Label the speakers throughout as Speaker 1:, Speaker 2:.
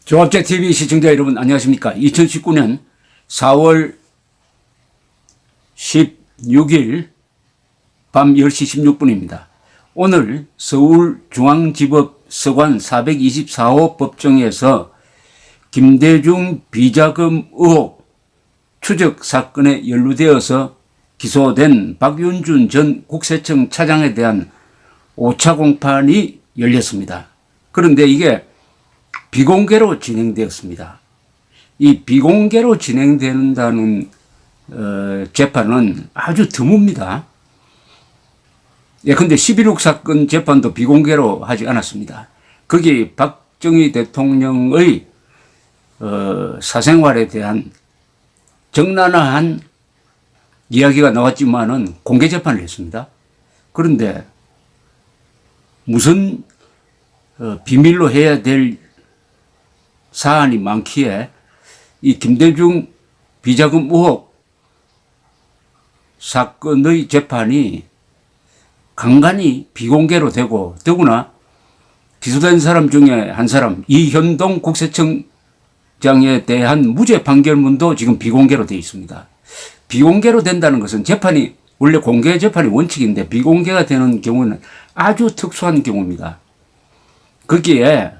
Speaker 1: 조합재TV 시청자 여러분 안녕하십니까. 2019년 4월 16일 밤 10시 16분입니다. 오늘 서울중앙지법 서관 424호 법정에서 김대중 비자금 의혹 추적 사건에 연루되어서 기소된 박윤준 전 국세청 차장에 대한 5차 공판이 열렸습니다. 그런데 이게 비공개로 진행되었습니다. 이 비공개로 진행된다는 재판은 아주 드뭅니다. 근데 11.6 사건 재판도 비공개로 하지 않았습니다. 거기 박정희 대통령의 사생활에 대한 적나라한 이야기가 나왔지만은 공개 재판을 했습니다. 그런데 무슨 비밀로 해야 될 사안이 많기에 이 김대중 비자금 의혹 사건의 재판이 간간히 비공개로 되고 더구나 기소된 사람 중에 한 사람 이현동 국세청장에 대한 무죄 판결문도 지금 비공개로 되어 있습니다. 비공개로 된다는 것은 재판이 원래 공개 재판이 원칙인데 비공개가 되는 경우는 아주 특수한 경우입니다. 거기에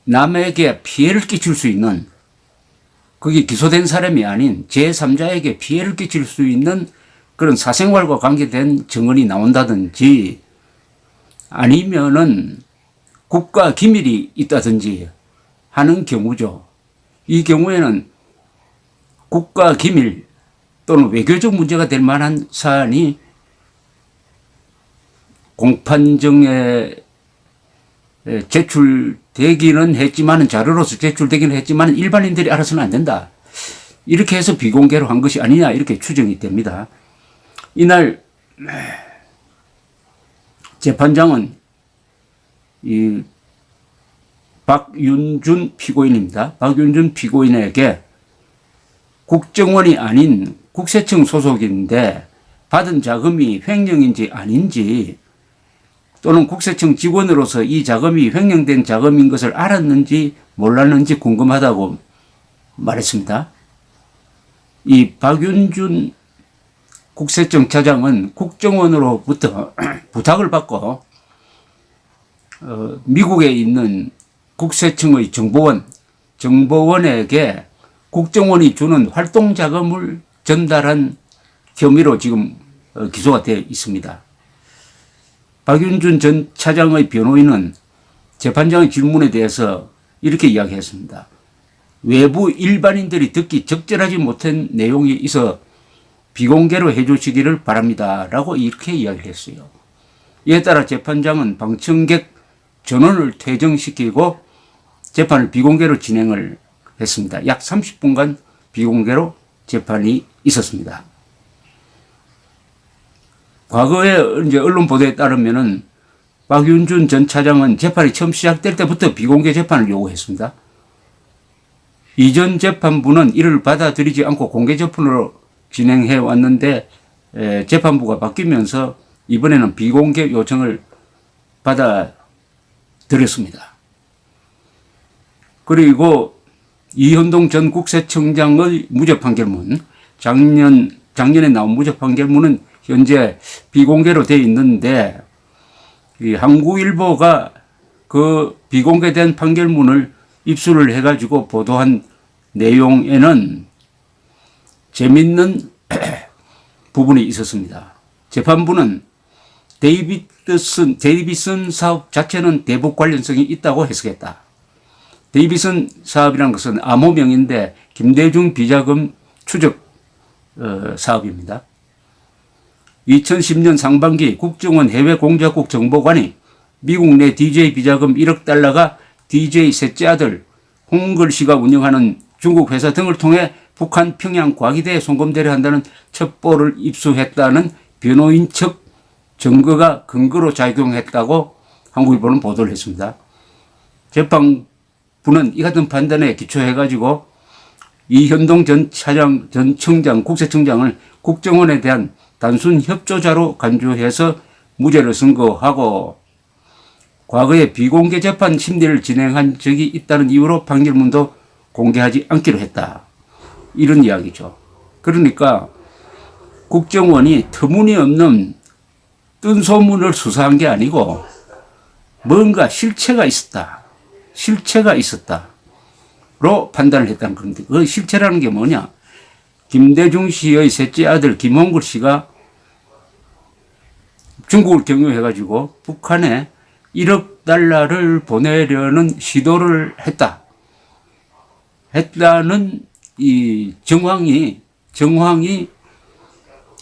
Speaker 1: 남에게 피해를 끼칠 수 있는, 거기 기소된 사람이 아닌 제3자에게 피해를 끼칠 수 있는 그런 사생활과 관계된 증언이 나온다든지 아니면은 국가 기밀이 있다든지 하는 경우죠. 이 경우에는 국가 기밀 또는 외교적 문제가 될 만한 사안이 공판정에 제출되기는 했지만 자료로서 제출되기는 했지만 일반인들이 알아서는 안 된다. 이렇게 해서 비공개로 한 것이 아니냐 이렇게 추정이 됩니다. 이날 재판장은 이 박윤준 피고인입니다. 박윤준 피고인에게 국정원이 아닌 국세청 소속인데 받은 자금이 횡령인지 아닌지 또는 국세청 직원으로서 이 자금이 횡령된 자금인 것을 알았는지 몰랐는지 궁금하다고 말했습니다. 이 박윤준 국세청 차장은 국정원으로부터 부탁을 받고 미국에 있는 국세청의 정보원에게 국정원이 주는 활동 자금을 전달한 혐의로 지금 기소가 되어 있습니다. 박윤준 전 차장의 변호인은 재판장의 질문에 대해서 이렇게 이야기했습니다. 외부 일반인들이 듣기 적절하지 못한 내용이 있어 비공개로 해주시기를 바랍니다. 라고 이렇게 이야기를 했어요. 이에 따라 재판장은 방청객 전원을 퇴정시키고 재판을 비공개로 진행을 했습니다. 약 30분간 비공개로 재판이 있었습니다. 과거에 이제 언론 보도에 따르면은 박윤준 전 차장은 재판이 처음 시작될 때부터 비공개 재판을 요구했습니다. 이전 재판부는 이를 받아들이지 않고 공개 재판으로 진행해 왔는데 재판부가 바뀌면서 이번에는 비공개 요청을 받아들였습니다. 그리고 이현동 전 국세청장의 무죄 판결문, 작년에 나온 무죄 판결문은 현재 비공개로 되어 있는데 이 한국일보가 그 비공개된 판결문을 입수를 해가지고 보도한 내용에는 재밌는 부분이 있었습니다. 재판부는 데이비슨 사업 자체는 대북 관련성이 있다고 해석했다. 데이비슨 사업이라는 것은 암호명인데 김대중 비자금 추적 사업입니다. 2010년 상반기 국정원 해외공작국 정보관이 미국 내 DJ 비자금 1억 달러가 DJ 셋째 아들 홍글씨가 운영하는 중국 회사 등을 통해 북한 평양 과기대에 송금되려 한다는 첩보를 입수했다는 변호인 측 증거가 근거로 작용했다고 한국일보는 보도를 했습니다. 재판부는 이 같은 판단에 기초해가지고 이현동 전 청장, 국세청장을 국정원에 대한 단순 협조자로 간주해서 무죄를 선고하고 과거에 비공개 재판 심리를 진행한 적이 있다는 이유로 판결문도 공개하지 않기로 했다. 이런 이야기죠. 그러니까 국정원이 터무니없는 뜬소문을 수사한 게 아니고 뭔가 실체가 있었다. 실체가 있었다로 판단을 했다는 건데, 그 실체라는 게 뭐냐? 김대중 씨의 셋째 아들 김홍걸 씨가 중국을 경유해가지고 북한에 1억 달러를 보내려는 시도를 했다는 이 정황이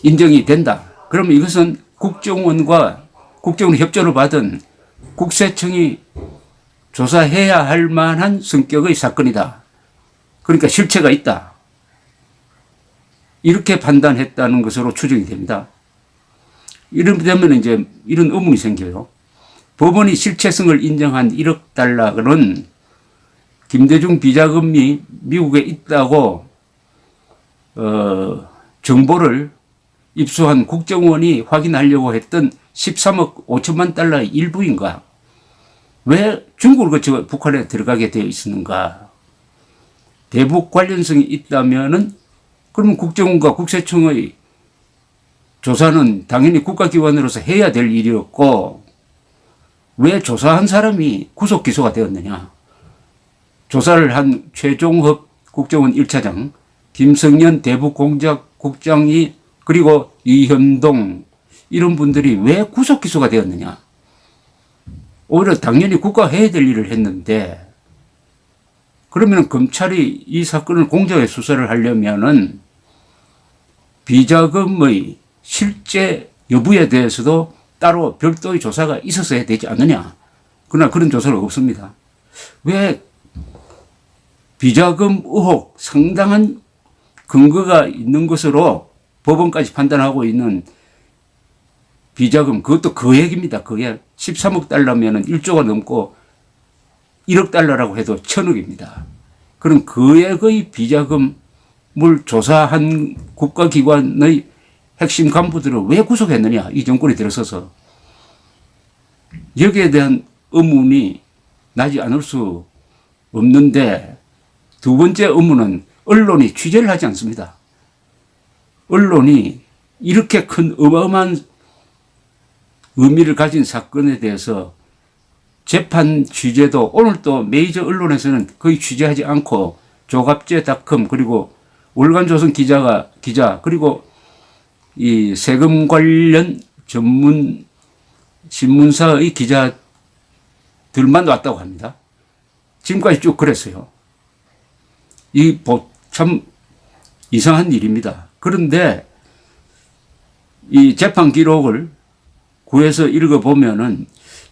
Speaker 1: 인정이 된다. 그러면 이것은 국정원과 국정원 협조를 받은 국세청이 조사해야 할 만한 성격의 사건이다. 그러니까 실체가 있다. 이렇게 판단했다는 것으로 추정이 됩니다. 이러면 이제 이런 의문이 생겨요. 법원이 실체성을 인정한 1억 달러는 김대중 비자금이 미국에 있다고 정보를 입수한 국정원이 확인하려고 했던 13억 5천만 달러의 일부인가? 왜 중국을 거쳐 북한에 들어가게 되어 있었는가? 대북 관련성이 있다면은 그러면 국정원과 국세청의 조사는 당연히 국가기관으로서 해야 될 일이었고, 왜 조사한 사람이 구속 기소가 되었느냐? 조사를 한 최종hợp 국정원 1차장, 김성년 대북공작국장이 그리고 이현동 이런 분들이 왜 구속 기소가 되었느냐? 오히려 당연히 국가가 해야 될 일을 했는데, 그러면 검찰이 이 사건을 공정하게 수사를 하려면은 비자금의 실제 여부에 대해서도 따로 별도의 조사가 있었어야 되지 않느냐? 그러나 그런 조사는 없습니다. 왜 비자금 의혹 상당한 근거가 있는 것으로 법원까지 판단하고 있는 비자금, 그것도 거액입니다. 그게 13억 달러면은 1조가 넘고 1억 달러라고 해도 1000억입니다. 그런 거액의 비자금을 조사한 국가기관의 핵심 간부들을 왜 구속했느냐, 이 정권이 들어서서. 여기에 대한 의문이 나지 않을 수 없는데, 두 번째 의문은 언론이 취재를 하지 않습니다. 언론이 이렇게 큰 어마어마한 의미를 가진 사건에 대해서 재판 취재도 오늘 또 메이저 언론에서는 거의 취재하지 않고 조갑제닷컴 그리고 월간조선 기자 그리고 이 세금 관련 전문 신문사의 기자들만 왔다고 합니다. 지금까지 쭉 그랬어요. 이 참 이상한 일입니다. 그런데 이 재판 기록을 구해서 읽어보면은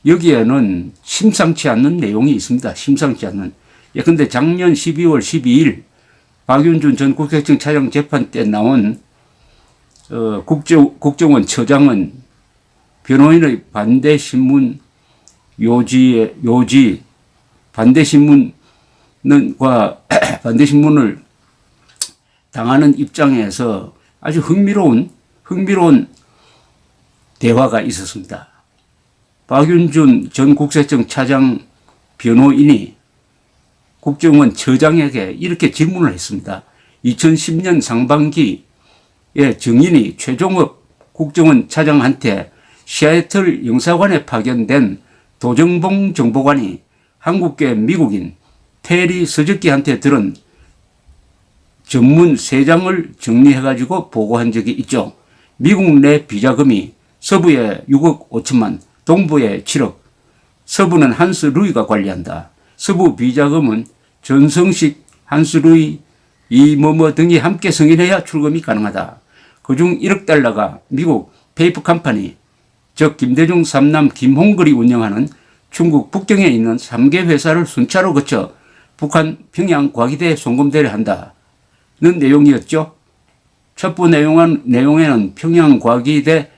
Speaker 1: 여기에는 심상치 않는 내용이 있습니다. 심상치 않는. 예컨대 작년 12월 12일 박윤준 전 국세청 차장 재판 때 나온 국정원 처장은 변호인의 반대신문 반대신문을 당하는 입장에서 아주 흥미로운 대화가 있었습니다. 박윤준 전 국세청 차장 변호인이 국정원 처장에게 이렇게 질문을 했습니다. 2010년 상반기에 정인이 최종업 국정원 차장한테 시애틀 영사관에 파견된 도정봉 정보관이 한국계 미국인 테리 서적기한테 들은 전문 3장을 정리해가지고 보고한 적이 있죠. 미국 내 비자금이 서부에 6억 5천만, 동부에 7억, 서부는 한스 루이가 관리한다. 서부 비자금은 전성식, 한스 루이, 이뭐뭐 등이 함께 승인해야 출금이 가능하다. 그중 1억 달러가 미국 페이퍼 컴퍼니, 즉 김대중 삼남 김홍걸이 운영하는 중국 북경에 있는 3개 회사를 순차로 거쳐 북한 평양 과기대에 송금되려 한다는 내용이었죠. 첩보 내용에는 평양 과기대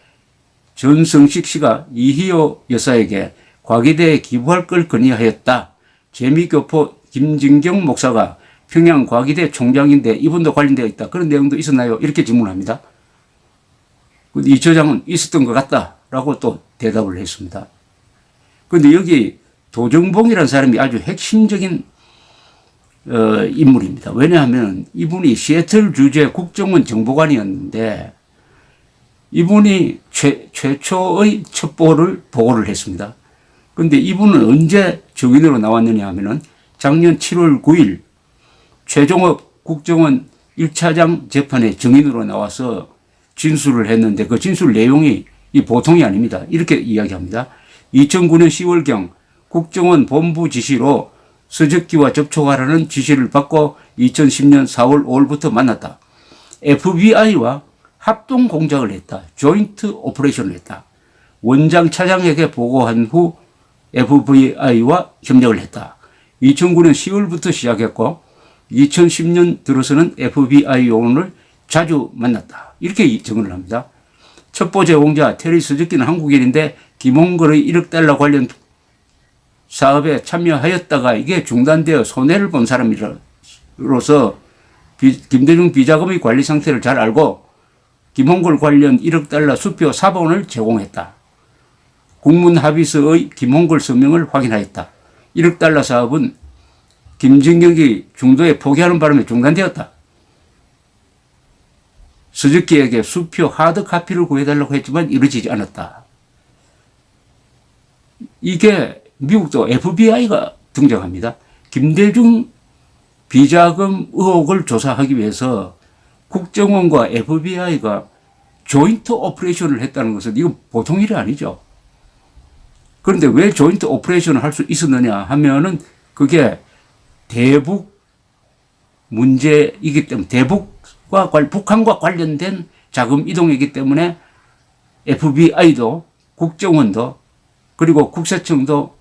Speaker 1: 전성식 씨가 이희호 여사에게 과기대에 기부할 걸 건의하였다. 재미교포 김진경 목사가 평양 과기대 총장인데 이분도 관련되어 있다. 그런 내용도 있었나요? 이렇게 질문합니다. 이 처장은 있었던 것 같다라고 또 대답을 했습니다. 그런데 여기 도정봉이라는 사람이 아주 핵심적인 인물입니다. 왜냐하면 이분이 시애틀 주재 국정원 정보관이었는데 이분이 최초의 첩보를 보고를 했습니다. 그런데 이분은 언제 증인으로 나왔느냐 하면은 작년 7월 9일 최종업 국정원 1차장 재판에 증인으로 나와서 진술을 했는데 그 진술 내용이 이 보통이 아닙니다. 이렇게 이야기합니다. 2009년 10월경 국정원 본부 지시로 서적기와 접촉하라는 지시를 받고 2010년 4월 5일부터 만났다. FBI와 합동 공작을 했다. 조인트 오퍼레이션을 했다. 원장 차장에게 보고한 후 FBI와 협력을 했다. 2009년 10월부터 시작했고 2010년 들어서는 FBI 요원을 자주 만났다. 이렇게 증언을 합니다. 첩보 제공자 테리 서적기는 한국인인데 김홍걸의 1억 달러 관련 사업에 참여하였다가 이게 중단되어 손해를 본 사람으로서 김대중 비자금의 관리 상태를 잘 알고 김홍걸 관련 1억 달러 수표 사본을 제공했다. 국문합의서의 김홍걸 서명을 확인하였다. 1억 달러 사업은 김진경이 중도에 포기하는 바람에 중단되었다. 서적기에게 수표 하드 카피를 구해달라고 했지만 이루어지지 않았다. 이게 미국도 FBI가 등장합니다. 김대중 비자금 의혹을 조사하기 위해서 국정원과 FBI가 조인트 오퍼레이션을 했다는 것은 이건 보통 일이 아니죠. 그런데 왜 조인트 오퍼레이션을 할 수 있었느냐 하면은 그게 대북 문제이기 때문에 북한과 관련된 자금 이동이기 때문에 FBI도 국정원도 그리고 국세청도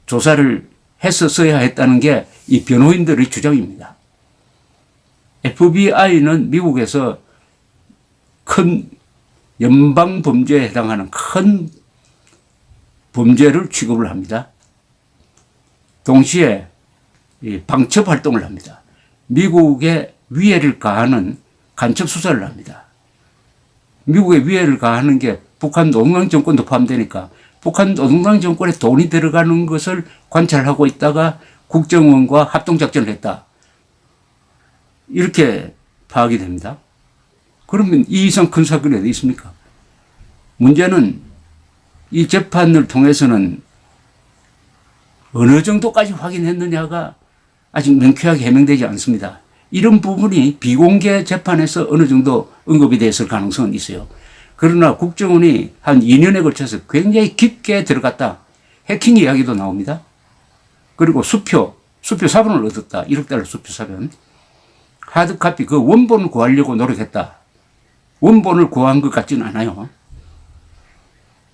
Speaker 1: 조사를 했었어야 했다는 게 이 변호인들의 주장입니다. FBI는 미국에서 큰 연방 범죄에 해당하는 큰 범죄를 취급을 합니다. 동시에 방첩 활동을 합니다. 미국의 위해를 가하는 간첩 수사를 합니다. 미국의 위해를 가하는 게 북한 노동당 정권도 포함되니까 북한 노동당 정권에 돈이 들어가는 것을 관찰하고 있다가 국정원과 합동작전을 했다. 이렇게 파악이 됩니다. 그러면 이 이상 큰 사건이 어디 있습니까? 문제는 이 재판을 통해서는 어느 정도까지 확인했느냐가 아직 명쾌하게 해명되지 않습니다. 이런 부분이 비공개 재판에서 어느 정도 언급이 됐을 가능성은 있어요. 그러나 국정원이 한 2년에 걸쳐서 굉장히 깊게 들어갔다. 해킹 이야기도 나옵니다. 그리고 수표 사본을 얻었다. 1억 달러 수표 사본. 하드카피 그 원본을 구하려고 노력했다. 원본을 구한 것 같지는 않아요.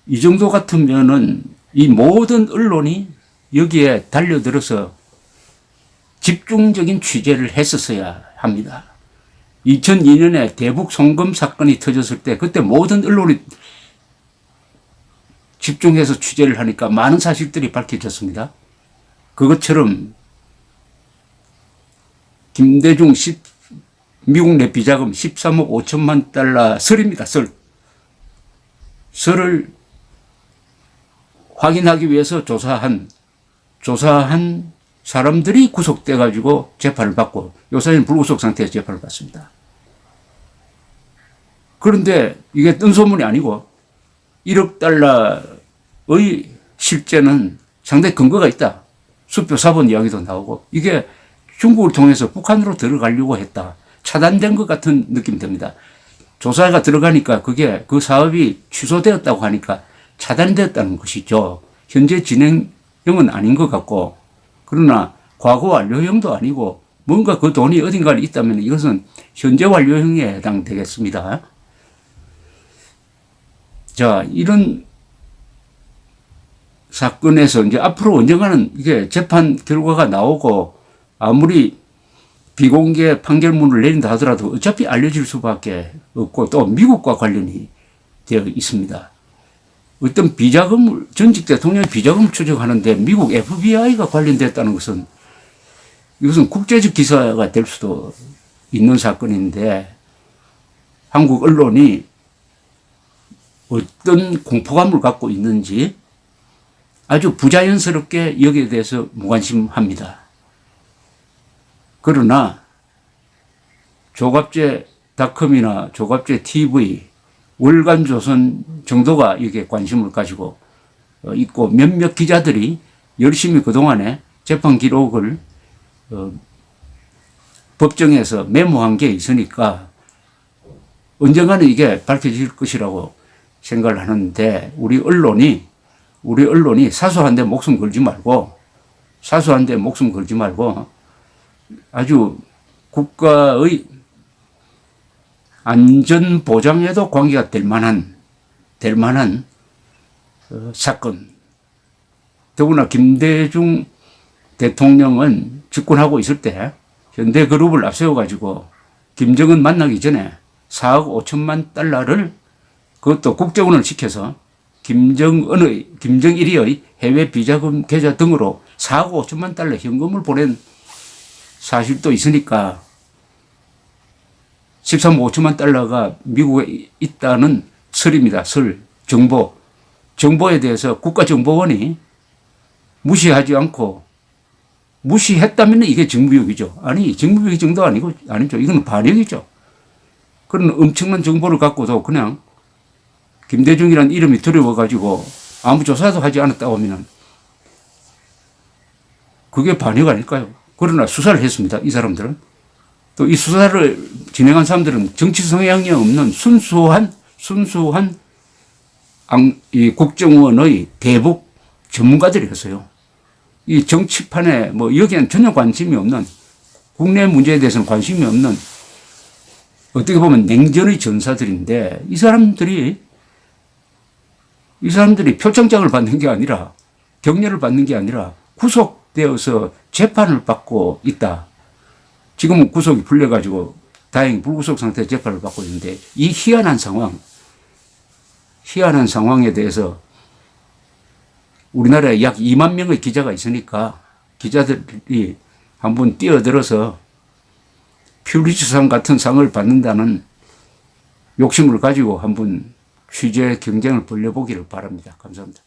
Speaker 1: 이 정도 같으면은 이 모든 언론이 여기에 달려들어서 집중적인 취재를 했었어야 합니다. 2002년에 대북 송금 사건이 터졌을 때 그때 모든 언론이 집중해서 취재를 하니까 많은 사실들이 밝혀졌습니다. 그것처럼 김대중 미국 내 비자금 13억 5천만 달러 설입니다. 설을 확인하기 위해서 조사한 사람들이 구속돼 가지고 재판을 받고 요사이는 불구속 상태에서 재판을 받습니다. 그런데 이게 뜬 소문이 아니고 1억 달러의 실제는 상당히 근거가 있다. 수표 사본 이야기도 나오고 이게 중국을 통해서 북한으로 들어가려고 했다. 차단된 것 같은 느낌이 듭니다. 조사가 들어가니까 그게 그 사업이 취소되었다고 하니까 차단되었다는 것이죠. 현재 진행형은 아닌 것 같고 그러나 과거 완료형도 아니고 뭔가 그 돈이 어딘가에 있다면 이것은 현재 완료형에 해당되겠습니다. 자, 이런 사건에서 이제 앞으로 언젠가는 이게 재판 결과가 나오고 아무리 비공개 판결문을 내린다 하더라도 어차피 알려질 수밖에 없고 또 미국과 관련이 되어 있습니다. 어떤 비자금을, 전직 대통령의 비자금을 추적하는데 미국 FBI가 관련됐다는 것은 이것은 국제적 기사가 될 수도 있는 사건인데 한국 언론이 어떤 공포감을 갖고 있는지 아주 부자연스럽게 여기에 대해서 무관심합니다. 그러나 조갑제닷컴이나 조갑제TV, 월간조선 정도가 이게 관심을 가지고 있고 몇몇 기자들이 열심히 그동안에 재판 기록을 법정에서 메모한 게 있으니까 언젠가는 이게 밝혀질 것이라고 생각을 하는데 우리 언론이 사소한 데 목숨 걸지 말고 아주 국가의 안전 보장에도 관계가 될 만한 사건. 더구나 김대중 대통령은 집권하고 있을 때 현대그룹을 앞세워가지고 김정은 만나기 전에 4억 5천만 달러를 그것도 국제원을 시켜서 김정일의 해외 비자금 계좌 등으로 4억 5천만 달러 현금을 보낸 사실도 있으니까 13억 5천만 달러가 미국에 있다는 설입니다. 정보에 대해서 국가정보원이 무시하지 않고 무시했다면 이게 정부욕이죠. 아니, 정부욕이 정도 아니죠. 이건 반역이죠. 그런 엄청난 정보를 갖고도 그냥 김대중이라는 이름이 두려워가지고 아무 조사도 하지 않았다고 하면 그게 반역 아닐까요? 그러나 수사를 했습니다. 이 사람들은. 또 이 수사를 진행한 사람들은 정치 성향이 없는 순수한 이 국정원의 대북 전문가들이었어요. 이 정치판에 여기에는 전혀 관심이 없는, 국내 문제에 대해서는 관심이 없는 어떻게 보면 냉전의 전사들인데 이 사람들이 표창장을 받는 게 아니라 격려를 받는 게 아니라 구속되어서 재판을 받고 있다. 지금은 구속이 풀려가지고 다행히 불구속 상태에서 재판을 받고 있는데 이 희한한 상황에 대해서 우리나라에 약 2만 명의 기자가 있으니까 기자들이 한번 뛰어들어서 퓰리처상 같은 상을 받는다는 욕심을 가지고 한번 취재 경쟁을 벌여보기를 바랍니다. 감사합니다.